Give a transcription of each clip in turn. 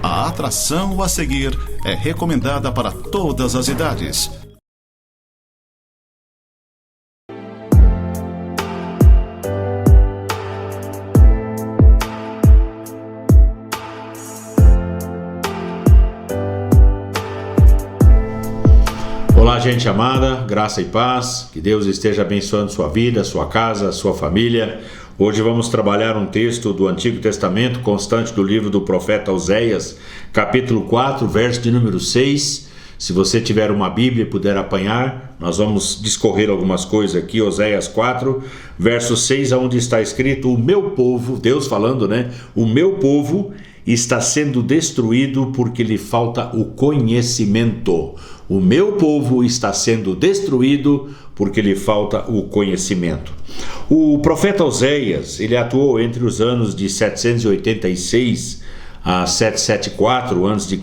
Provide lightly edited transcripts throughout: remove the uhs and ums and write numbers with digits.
A atração a seguir é recomendada para todas as idades. Olá, gente amada, graça e paz, que Deus esteja abençoando sua vida, sua casa, sua família. Hoje vamos trabalhar um texto do Antigo Testamento, constante do livro do profeta Oséias, capítulo 4, verso de número 6. Se você tiver uma Bíblia e puder apanhar, nós vamos discorrer algumas coisas aqui. Oséias 4, verso 6, onde está escrito: o meu povo, Deus falando, né? O meu povo está sendo destruído porque lhe falta o conhecimento. O meu povo está sendo destruído porque lhe falta o conhecimento. O profeta Oséias, ele atuou entre os anos de 786 a 774 a.C.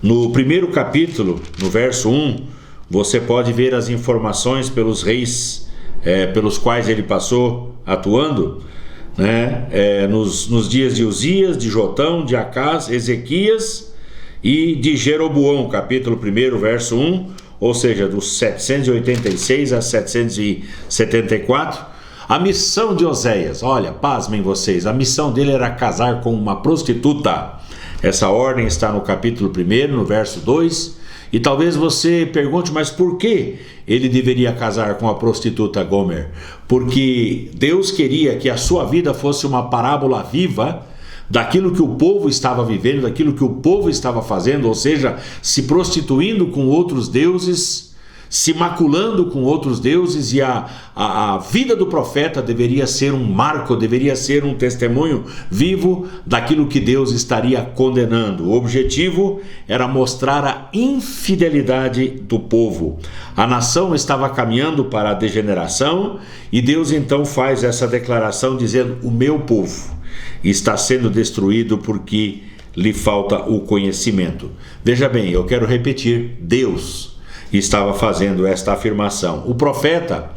No primeiro capítulo, no verso 1, você pode ver as informações pelos reis pelos quais ele passou atuando, né? Nos dias de Uzias, de Jotão, de Acás, Ezequias e de Jeroboão, capítulo 1, verso 1, ou seja, dos 786 a 774. A missão de Oséias, olha, pasmem vocês, a missão dele era casar com uma prostituta. Essa ordem está no capítulo 1, no verso 2. E talvez você pergunte, mas por que ele deveria casar com a prostituta Gomer? Porque Deus queria que a sua vida fosse uma parábola viva daquilo que o povo estava vivendo, daquilo que o povo estava fazendo, ou seja, se prostituindo com outros deuses, se maculando com outros deuses, e a vida do profeta deveria ser um marco, deveria ser um testemunho vivo daquilo que Deus estaria condenando. O objetivo era mostrar a infidelidade do povo. A nação estava caminhando para a degeneração e Deus então faz essa declaração dizendo: o meu povo está sendo destruído porque lhe falta o conhecimento. Veja bem, eu quero repetir, Deus estava fazendo esta afirmação. O profeta,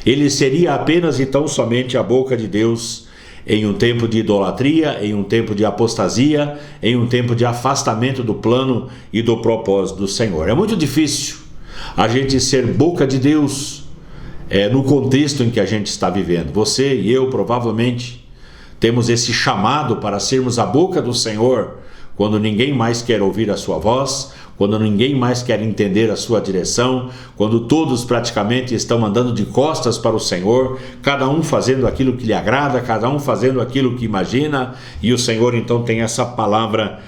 ele seria apenas então somente a boca de Deus em um tempo de idolatria, em um tempo de apostasia, em um tempo de afastamento do plano e do propósito do Senhor. É muito difícil a gente ser boca de Deus no contexto em que a gente está vivendo. Você e eu provavelmente temos esse chamado para sermos a boca do Senhor quando ninguém mais quer ouvir a sua voz, quando ninguém mais quer entender a sua direção, quando todos praticamente estão andando de costas para o Senhor, cada um fazendo aquilo que lhe agrada, cada um fazendo aquilo que imagina, e o Senhor então tem essa palavra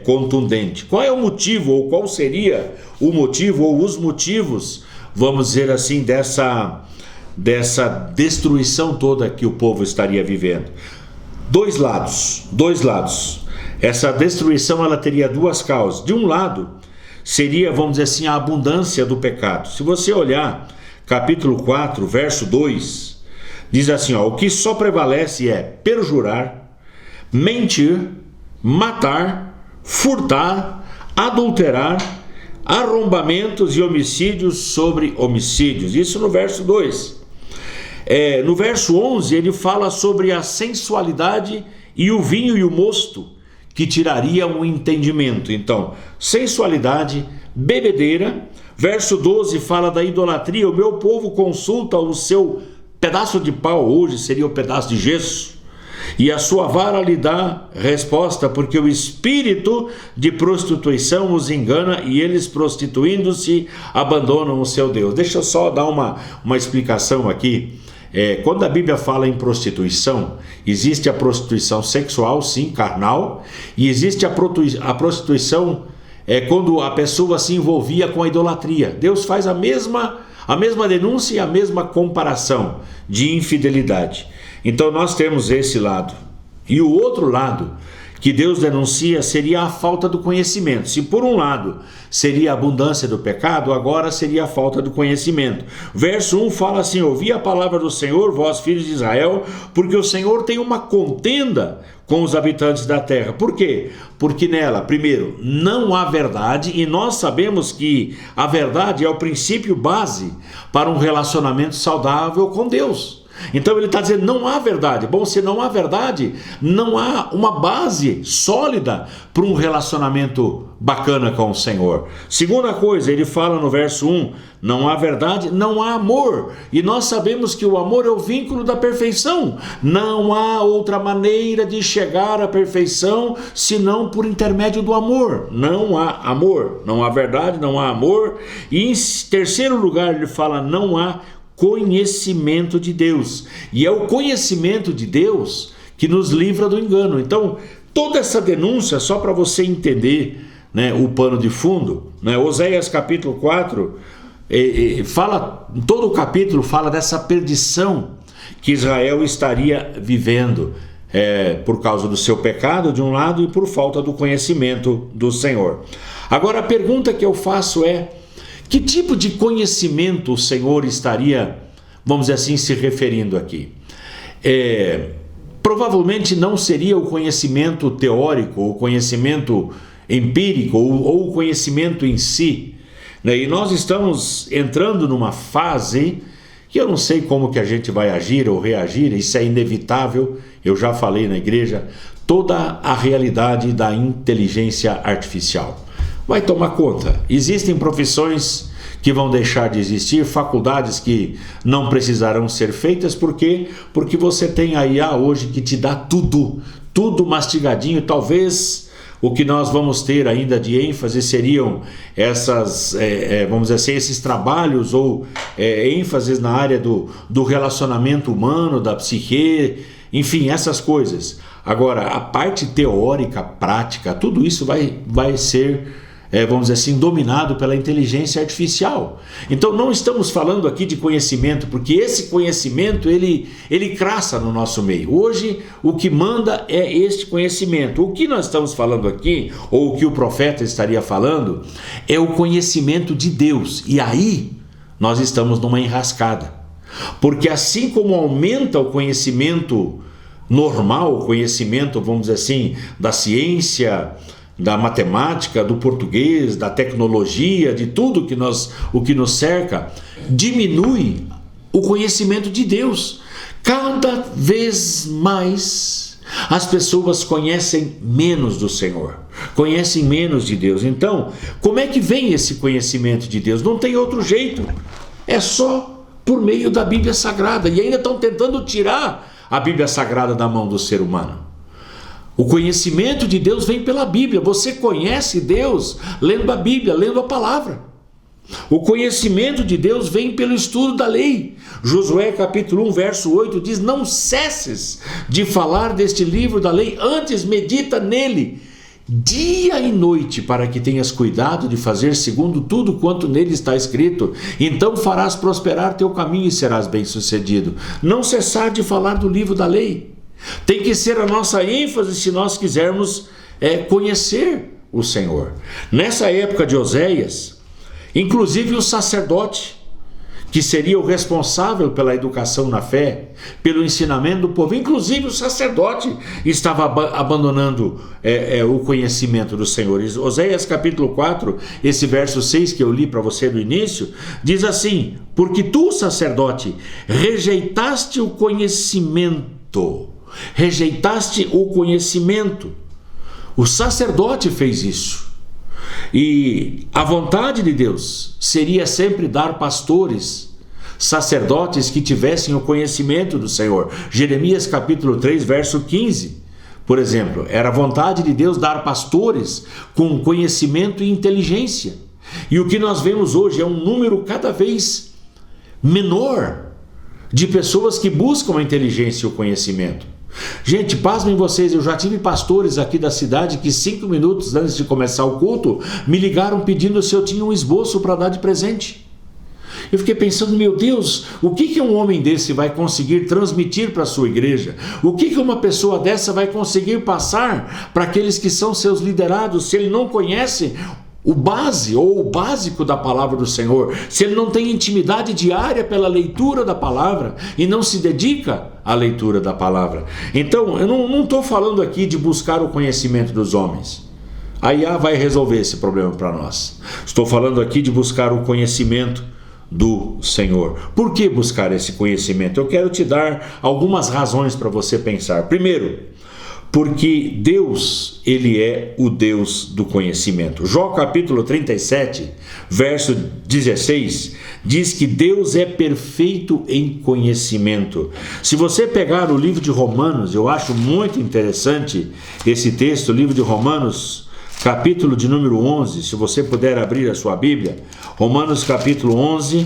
contundente. Qual é o motivo, ou qual seria o motivo, ou os motivos, vamos dizer assim, dessa destruição toda que o povo estaria vivendo? Dois lados. Essa destruição, ela teria duas causas. De um lado, seria, vamos dizer assim, a abundância do pecado. Se você olhar capítulo 4, verso 2, diz assim, o que só prevalece é perjurar, mentir, matar, furtar, adulterar, arrombamentos e homicídios sobre homicídios. Isso no verso 2. No verso 11, ele fala sobre a sensualidade e o vinho e o mosto, que tirariam o entendimento. Então, sensualidade, bebedeira. Verso 12 fala da idolatria. O meu povo consulta o seu pedaço de pau, hoje seria o pedaço de gesso, e a sua vara lhe dá resposta, porque o espírito de prostituição os engana e eles, prostituindo-se, abandonam o seu Deus. Deixa eu só dar uma explicação aqui. Quando a Bíblia fala em prostituição, existe a prostituição sexual, sim, carnal, e existe a prostituição quando a pessoa se envolvia com a idolatria. Deus faz a mesma denúncia e a mesma comparação de infidelidade. Então nós temos esse lado. E o outro lado que Deus denuncia seria a falta do conhecimento. Se por um lado seria a abundância do pecado, agora seria a falta do conhecimento. Verso 1 fala assim: ouvi a palavra do Senhor, vós filhos de Israel, porque o Senhor tem uma contenda com os habitantes da terra. Por quê? Porque nela, primeiro, não há verdade, e nós sabemos que a verdade é o princípio base para um relacionamento saudável com Deus. Então ele está dizendo, não há verdade. Bom, se não há verdade, não há uma base sólida para um relacionamento bacana com o Senhor. Segunda coisa, ele fala no verso 1, não há verdade, não há amor. E nós sabemos que o amor é o vínculo da perfeição. Não há outra maneira de chegar à perfeição senão por intermédio do amor. Não há amor, não há verdade, não há amor. E em terceiro lugar ele fala, não há conhecimento de Deus. E é o conhecimento de Deus que nos livra do engano. Então, toda essa denúncia, só para você entender, né, o pano de fundo, né, Oséias capítulo 4, fala, todo o capítulo fala dessa perdição que Israel estaria vivendo, por causa do seu pecado de um lado e por falta do conhecimento do Senhor. Agora a pergunta que eu faço é, que tipo de conhecimento o Senhor estaria, vamos dizer assim, se referindo aqui? Provavelmente não seria o conhecimento teórico, o conhecimento empírico ou o conhecimento em si, né? E nós estamos entrando numa fase que eu não sei como que a gente vai agir ou reagir, isso é inevitável. Eu já falei na igreja, toda a realidade da inteligência artificial vai tomar conta. Existem profissões que vão deixar de existir, faculdades que não precisarão ser feitas, por quê? Porque você tem a IA hoje que te dá tudo mastigadinho. Talvez o que nós vamos ter ainda de ênfase seriam essas, vamos dizer assim, esses trabalhos ou ênfases na área do relacionamento humano, da psique, enfim, essas coisas. Agora, a parte teórica, prática, tudo isso vai ser, vamos dizer assim, dominado pela inteligência artificial. Então não estamos falando aqui de conhecimento, porque esse conhecimento ele crassa no nosso meio. Hoje o que manda é este conhecimento. O que nós estamos falando aqui, ou o que o profeta estaria falando, é o conhecimento de Deus. E aí nós estamos numa enrascada. Porque assim como aumenta o conhecimento normal, o conhecimento, vamos dizer assim, da ciência, da matemática, do português, da tecnologia, de tudo o que nos cerca, diminui o conhecimento de Deus. Cada vez mais as pessoas conhecem menos do Senhor, conhecem menos de Deus. Então, como é que vem esse conhecimento de Deus? Não tem outro jeito, é só por meio da Bíblia Sagrada. E ainda estão tentando tirar a Bíblia Sagrada da mão do ser humano. O conhecimento de Deus vem pela Bíblia. Você conhece Deus lendo a Bíblia, lendo a palavra. O conhecimento de Deus vem pelo estudo da lei. Josué capítulo 1, verso 8 diz, não cesses de falar deste livro da lei, antes medita nele dia e noite, para que tenhas cuidado de fazer segundo tudo quanto nele está escrito. Então farás prosperar teu caminho e serás bem-sucedido. Não cessar de falar do livro da lei tem que ser a nossa ênfase se nós quisermos conhecer o Senhor. Nessa época de Oséias, inclusive o sacerdote, que seria o responsável pela educação na fé, pelo ensinamento do povo, inclusive o sacerdote estava abandonando o conhecimento do Senhor. Oséias capítulo 4, esse verso 6 que eu li para você no início, diz assim, porque tu, sacerdote, rejeitaste o conhecimento. Rejeitaste o conhecimento. O sacerdote fez isso. E a vontade de Deus seria sempre dar pastores, sacerdotes que tivessem o conhecimento do Senhor. Jeremias capítulo 3, verso 15, por exemplo, era a vontade de Deus dar pastores com conhecimento e inteligência. E o que nós vemos hoje é um número cada vez menor de pessoas que buscam a inteligência e o conhecimento. Gente, pasmem vocês, eu já tive pastores aqui da cidade que 5 minutos antes de começar o culto me ligaram pedindo se eu tinha um esboço para dar de presente. Eu fiquei pensando, meu Deus, o que um homem desse vai conseguir transmitir para a sua igreja? O que uma pessoa dessa vai conseguir passar para aqueles que são seus liderados, se ele não conhece o básico da palavra do Senhor, se ele não tem intimidade diária pela leitura da palavra e não se dedica à leitura da palavra? Então, eu não estou falando aqui de buscar o conhecimento dos homens. A IA vai resolver esse problema para nós. Estou falando aqui de buscar o conhecimento do Senhor. Por que buscar esse conhecimento? Eu quero te dar algumas razões para você pensar. Primeiro, porque Deus, Ele é o Deus do conhecimento. Jó capítulo 37, verso 16, diz que Deus é perfeito em conhecimento. Se você pegar o livro de Romanos, eu acho muito interessante esse texto, o livro de Romanos, capítulo de número 11, se você puder abrir a sua Bíblia, Romanos capítulo 11,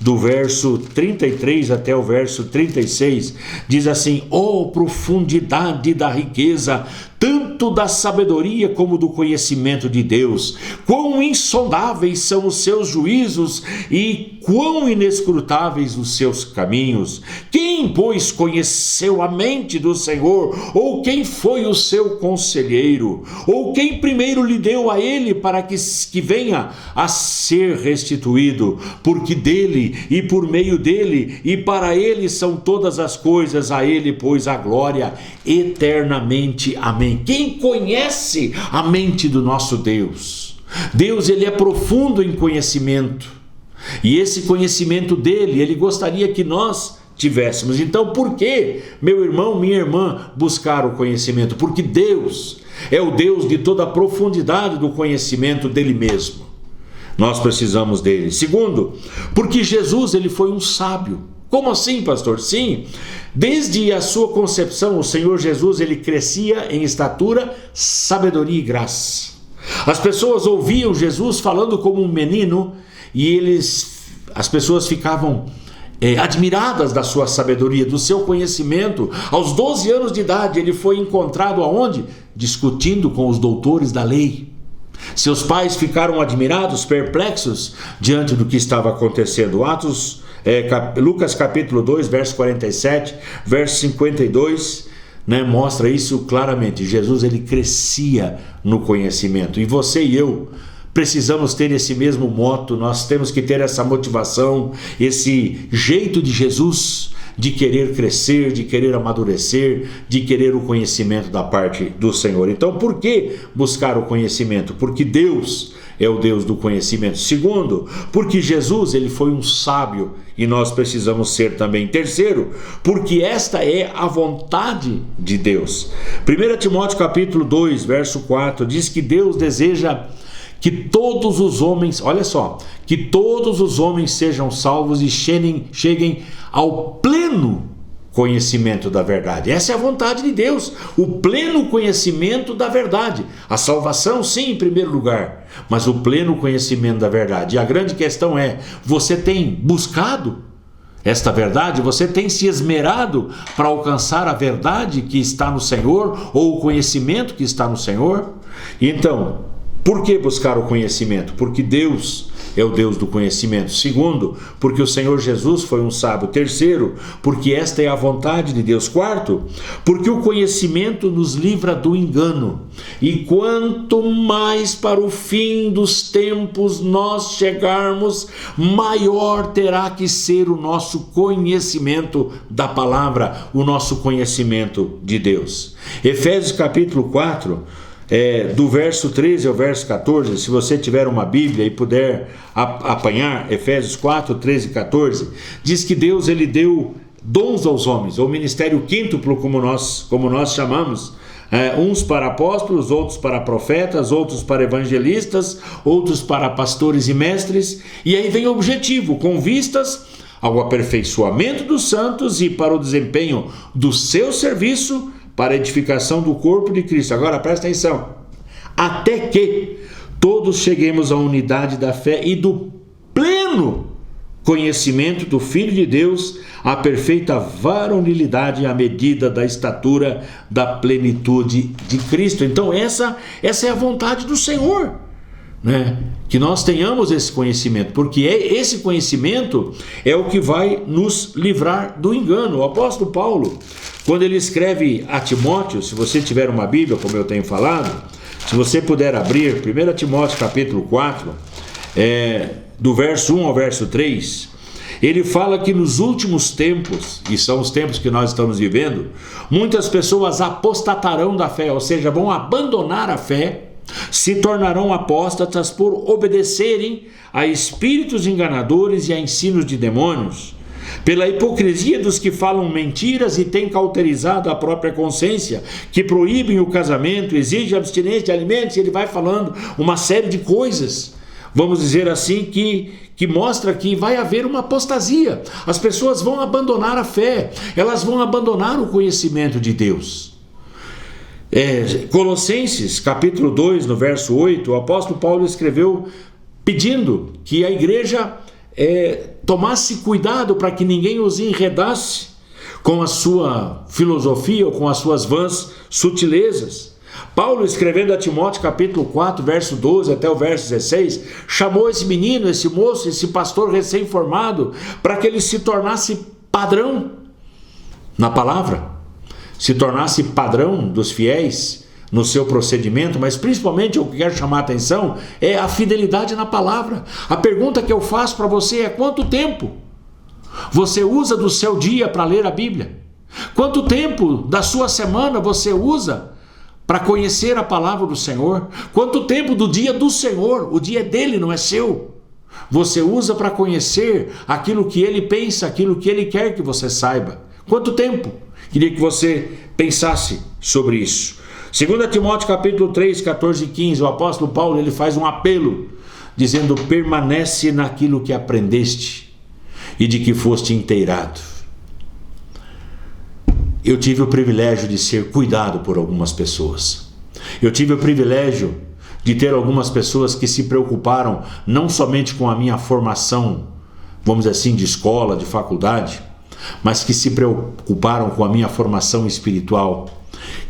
do verso 33 até o verso 36, diz assim: "Oh, profundidade da riqueza, tanto da sabedoria como do conhecimento de Deus! Quão insondáveis são os seus juízos e quão inescrutáveis os seus caminhos! Quem, pois, conheceu a mente do Senhor? Ou quem foi o seu conselheiro? Ou quem primeiro lhe deu a ele para que venha a ser restituído? Porque dele e por meio dele e para ele são todas as coisas, a ele, pois, a glória eternamente. Amém." Quem conhece a mente do nosso Deus? Deus, Ele é profundo em conhecimento. E esse conhecimento dele, Ele gostaria que nós tivéssemos. Então, por que, meu irmão, minha irmã, buscar o conhecimento? Porque Deus é o Deus de toda a profundidade do conhecimento dele mesmo. Nós precisamos dele. Segundo, porque Jesus, Ele foi um sábio. Como assim, pastor? Sim, desde a sua concepção, o Senhor Jesus, Ele crescia em estatura, sabedoria e graça. As pessoas ouviam Jesus falando como um menino e as pessoas ficavam admiradas da sua sabedoria, do seu conhecimento. Aos 12 anos de idade, Ele foi encontrado aonde? Discutindo com os doutores da lei. Seus pais ficaram admirados, perplexos diante do que estava acontecendo. Lucas capítulo 2, verso 47, verso 52, mostra isso claramente. Jesus, ele crescia no conhecimento. E você e eu precisamos ter esse mesmo moto. Nós temos que ter essa motivação, esse jeito de Jesus, de querer crescer, de querer amadurecer, de querer o conhecimento da parte do Senhor. Então, por que buscar o conhecimento? Porque Deus é o Deus do conhecimento. Segundo, porque Jesus, ele foi um sábio e nós precisamos ser também. Terceiro, porque esta é a vontade de Deus. 1 Timóteo capítulo 2, verso 4, diz que Deus deseja que todos os homens, olha só, que todos os homens sejam salvos e cheguem ao pleno conhecimento da verdade. Essa é a vontade de Deus, o pleno conhecimento da verdade. A salvação, sim, em primeiro lugar, mas o pleno conhecimento da verdade. E a grande questão é: você tem buscado esta verdade? Você tem se esmerado para alcançar a verdade que está no Senhor, ou o conhecimento que está no Senhor? Então, por que buscar o conhecimento? Porque Deus é o Deus do conhecimento. Segundo, porque o Senhor Jesus foi um sábio. Terceiro, porque esta é a vontade de Deus. Quarto, porque o conhecimento nos livra do engano. E quanto mais para o fim dos tempos nós chegarmos, maior terá que ser o nosso conhecimento da palavra, o nosso conhecimento de Deus. Efésios capítulo 4, do verso 13 ao verso 14, se você tiver uma Bíblia e puder apanhar, Efésios 4, 13 e 14, diz que Deus, ele deu dons aos homens, ou ministério quíntuplo, como nós chamamos, uns para apóstolos, outros para profetas, outros para evangelistas, outros para pastores e mestres. E aí vem o objetivo: com vistas ao aperfeiçoamento dos santos e para o desempenho do seu serviço, para a edificação do corpo de Cristo. Agora presta atenção: até que todos cheguemos à unidade da fé e do pleno conhecimento do Filho de Deus, à perfeita varonilidade, à medida da estatura da plenitude de Cristo. Então essa é a vontade do Senhor, que nós tenhamos esse conhecimento, porque esse conhecimento é o que vai nos livrar do engano. O apóstolo Paulo, quando ele escreve a Timóteo, se você tiver uma Bíblia, como eu tenho falado, se você puder abrir 1 Timóteo capítulo 4, do verso 1 ao verso 3, ele fala que nos últimos tempos, e são os tempos que nós estamos vivendo, muitas pessoas apostatarão da fé, ou seja, vão abandonar a fé, Se tornarão apóstatas por obedecerem a espíritos enganadores e a ensinos de demônios, pela hipocrisia dos que falam mentiras e têm cauterizado a própria consciência, que proíbem o casamento, exigem abstinência de alimentos, e ele vai falando uma série de coisas, vamos dizer assim, que mostra que vai haver uma apostasia. As pessoas vão abandonar a fé, elas vão abandonar o conhecimento de Deus. Colossenses capítulo 2, no verso 8, o apóstolo Paulo escreveu pedindo que a igreja tomasse cuidado para que ninguém os enredasse com a sua filosofia ou com as suas vãs sutilezas. Paulo, escrevendo a Timóteo capítulo 4, verso 12 até o verso 16, chamou esse menino, esse moço, esse pastor recém-formado, para que ele se tornasse padrão na palavra, se tornasse padrão dos fiéis no seu procedimento, mas principalmente o que eu quero chamar a atenção é a fidelidade na palavra. A pergunta que eu faço para você é: quanto tempo você usa do seu dia para ler a Bíblia? Quanto tempo da sua semana você usa para conhecer a palavra do Senhor? Quanto tempo do dia do Senhor, o dia dele, não é seu, você usa para conhecer aquilo que ele pensa, aquilo que ele quer que você saiba? Quanto tempo? Queria que você pensasse sobre isso. 2 Timóteo capítulo 3, 14 e 15, o apóstolo Paulo ele faz um apelo, dizendo: permanece naquilo que aprendeste e de que foste inteirado. Eu tive o privilégio de ser cuidado por algumas pessoas. Eu tive o privilégio de ter algumas pessoas que se preocuparam não somente com a minha formação, vamos dizer assim, de escola, de faculdade, mas que se preocuparam com a minha formação espiritual,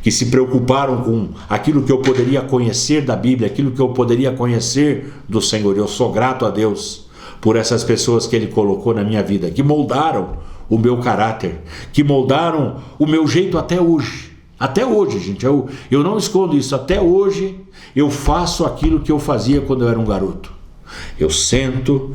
que se preocuparam com aquilo que eu poderia conhecer da Bíblia, aquilo que eu poderia conhecer do Senhor. Eu sou grato a Deus por essas pessoas que Ele colocou na minha vida, que moldaram o meu caráter, que moldaram o meu jeito até hoje. Até hoje, gente, eu não escondo isso. Até hoje eu faço aquilo que eu fazia quando eu era um garoto. Eu sento,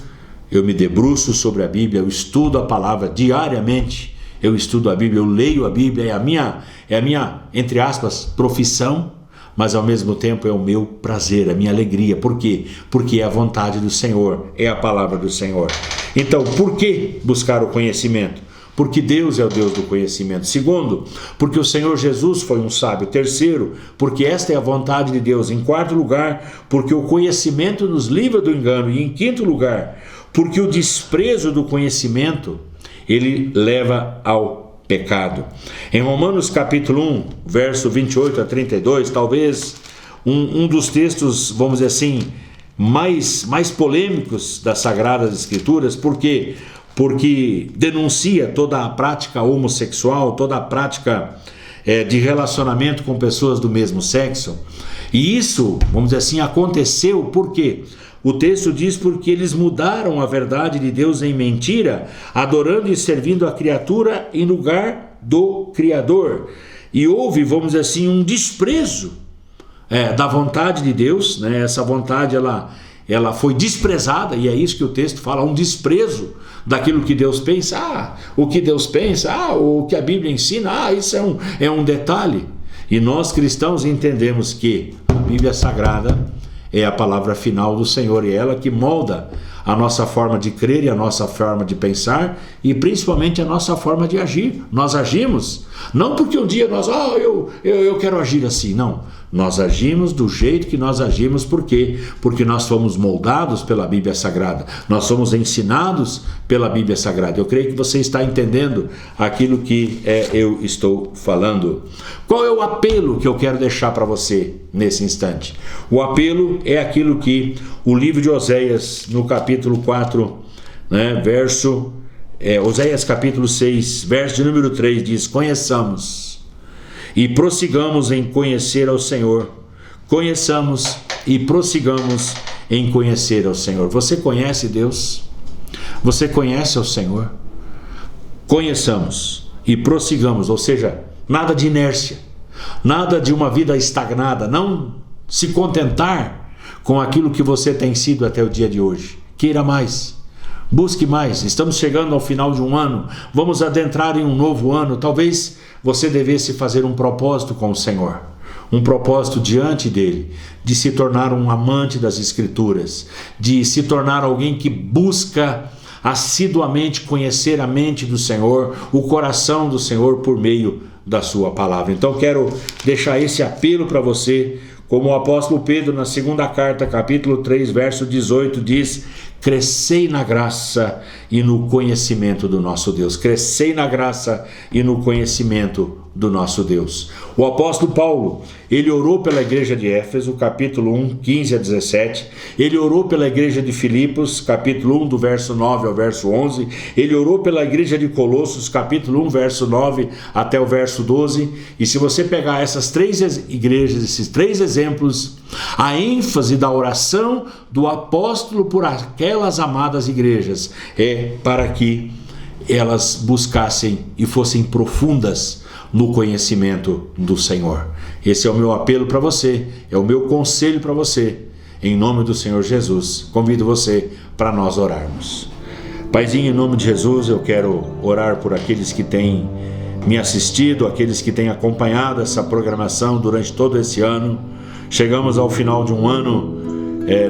eu me debruço sobre a Bíblia, eu estudo a palavra diariamente. Eu estudo a Bíblia, eu leio a Bíblia, é a minha, entre aspas, profissão, mas ao mesmo tempo é o meu prazer, a minha alegria. Por quê? Porque é a vontade do Senhor, é a palavra do Senhor. Então, por que buscar o conhecimento? Porque Deus é o Deus do conhecimento. Segundo, porque o Senhor Jesus foi um sábio. Terceiro, porque esta é a vontade de Deus. Em quarto lugar, porque o conhecimento nos livra do engano. E em quinto lugar, porque o desprezo do conhecimento ele leva ao pecado. Em Romanos capítulo 1, verso 28 a 32, talvez um dos textos, vamos dizer assim, mais polêmicos das Sagradas Escrituras. Por quê? Porque denuncia toda a prática homossexual, toda a prática de relacionamento com pessoas do mesmo sexo. E isso, vamos dizer assim, aconteceu por quê? O texto diz: porque eles mudaram a verdade de Deus em mentira, adorando e servindo a criatura em lugar do Criador. E houve, vamos dizer assim, um desprezo da vontade de Deus, né? Essa vontade ela foi desprezada, e é isso que o texto fala, um desprezo daquilo que Deus pensa. O que Deus pensa, o que a Bíblia ensina, isso é um detalhe. E nós cristãos entendemos que a Bíblia Sagrada é a palavra final do Senhor, e é ela que molda a nossa forma de crer e a nossa forma de pensar, e principalmente a nossa forma de agir. Nós agimos, não porque um dia nós, eu quero agir assim, não. Nós agimos do jeito que nós agimos. Por quê? Porque nós fomos moldados pela Bíblia Sagrada, nós somos ensinados pela Bíblia Sagrada. Eu creio que você está entendendo aquilo que eu estou falando. Qual é o apelo que eu quero deixar para você nesse instante? O apelo é aquilo que o livro de Oséias, no capítulo 4, né, Oséias capítulo 6, verso de número 3, diz: conheçamos e prossigamos em conhecer ao Senhor. Conheçamos e prossigamos em conhecer ao Senhor. Você conhece Deus? Você conhece ao Senhor? Conheçamos e prossigamos, ou seja, nada de inércia, nada de uma vida estagnada, não se contentar com aquilo que você tem sido até o dia de hoje. Queira mais, busque mais. Estamos chegando ao final de um ano, vamos adentrar em um novo ano. Talvez você devesse fazer um propósito com o Senhor, um propósito diante dele, de se tornar um amante das Escrituras, de se tornar alguém que busca assiduamente conhecer a mente do Senhor, o coração do Senhor por meio da sua palavra. Então quero deixar esse apelo para você, como o apóstolo Pedro na segunda carta, capítulo 3, verso 18 diz: crescei na graça e no conhecimento do nosso Deus. Crescei na graça e no conhecimento do nosso Deus. O apóstolo Paulo, ele orou pela igreja de Éfeso, capítulo 1, 15 a 17. Ele orou pela igreja de Filipos, capítulo 1, do verso 9 ao verso 11. Ele orou pela igreja de Colossos, capítulo 1, verso 9 até o verso 12. E se você pegar essas três igrejas, esses três exemplos, a ênfase da oração do apóstolo por aquelas amadas igrejas é para que elas buscassem e fossem profundas no conhecimento do Senhor. Esse é o meu apelo para você, é o meu conselho para você. Em nome do Senhor Jesus, convido você para nós orarmos. Paizinho, em nome de Jesus, eu quero orar por aqueles que têm me assistido, aqueles que têm acompanhado essa programação durante todo esse ano. Chegamos ao final de um ano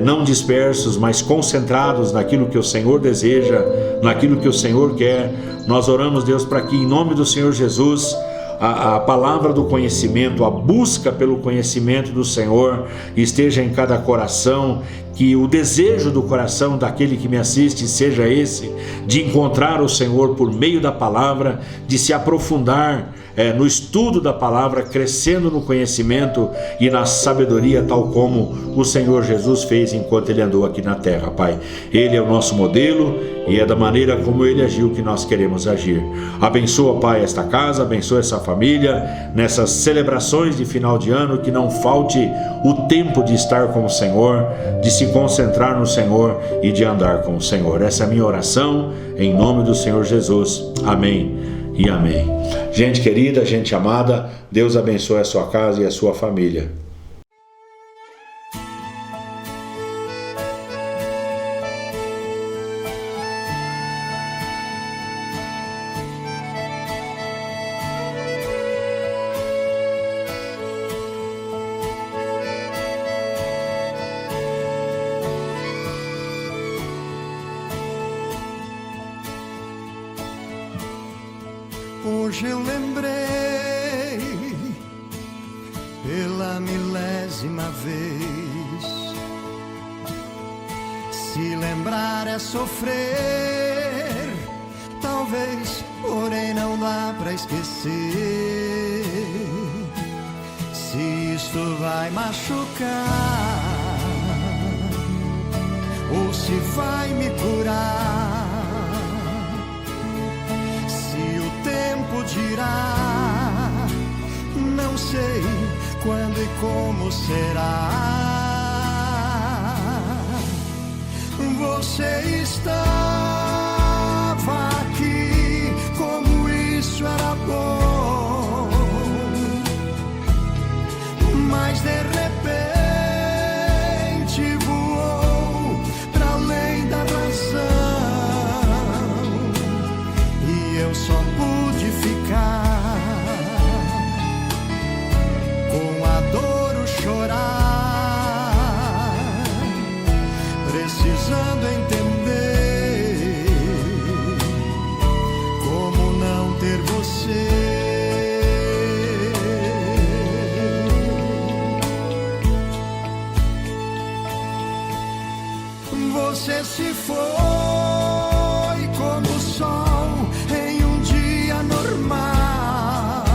não dispersos, mas concentrados naquilo que o Senhor deseja, naquilo que o Senhor quer. Nós oramos, Deus, para que em nome do Senhor Jesus a palavra do conhecimento, a busca pelo conhecimento do Senhor esteja em cada coração, que o desejo do coração daquele que me assiste seja esse, de encontrar o Senhor por meio da palavra, de se aprofundar no estudo da palavra, crescendo no conhecimento e na sabedoria, tal como o Senhor Jesus fez enquanto Ele andou aqui na terra, Pai. Ele é o nosso modelo e é da maneira como Ele agiu que nós queremos agir. Abençoa, Pai, esta casa, abençoa essa família, nessas celebrações de final de ano, que não falte o tempo de estar com o Senhor, de se concentrar no Senhor e de andar com o Senhor. Essa é a minha oração, em nome do Senhor Jesus. Amém e amém. Gente querida, gente amada, Deus abençoe a sua casa e a sua família. Hoje eu lembrei pela milésima vez. Se lembrar é sofrer, talvez, porém não dá pra esquecer. Se isto vai machucar ou se vai me curar, dirá, não sei quando e como será. Você estava aqui, como isso era bom, mas de repente voou para além da razão, e eu só pude ficar com a dor, o chorar, precisando entender como não ter você. Você se foi como o sol em um dia normal.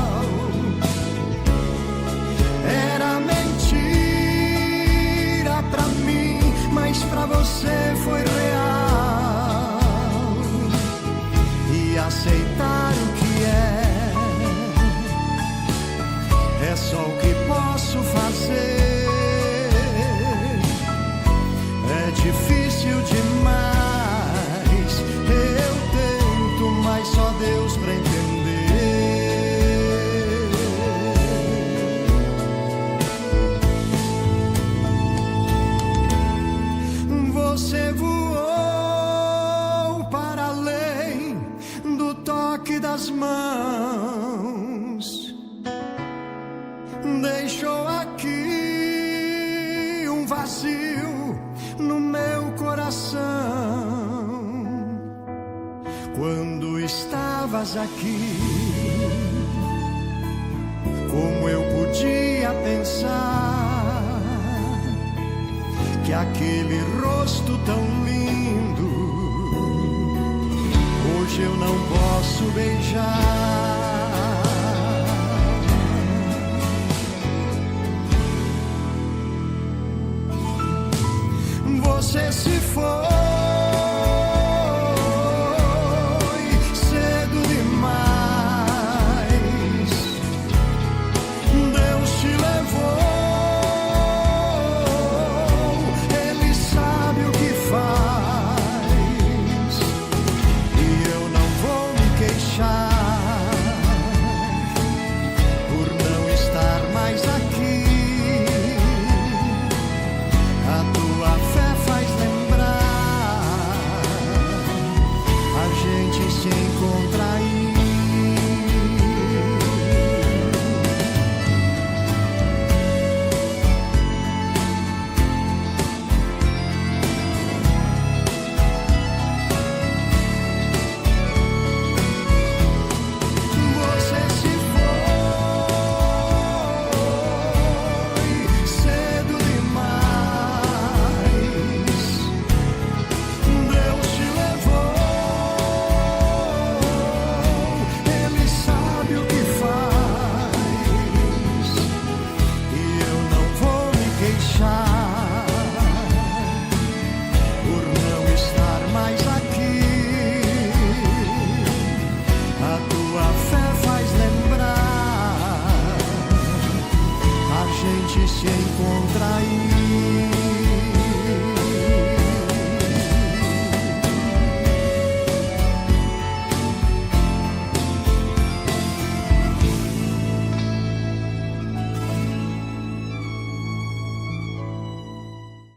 Era mentira pra mim, mas pra você foi real. E aceitar o que é só o que posso fazer. É difícil demais, eu tento, vazio no meu coração. Quando estavas aqui, como eu podia pensar que aquele rosto tão lindo hoje eu não posso beijar? Você se foi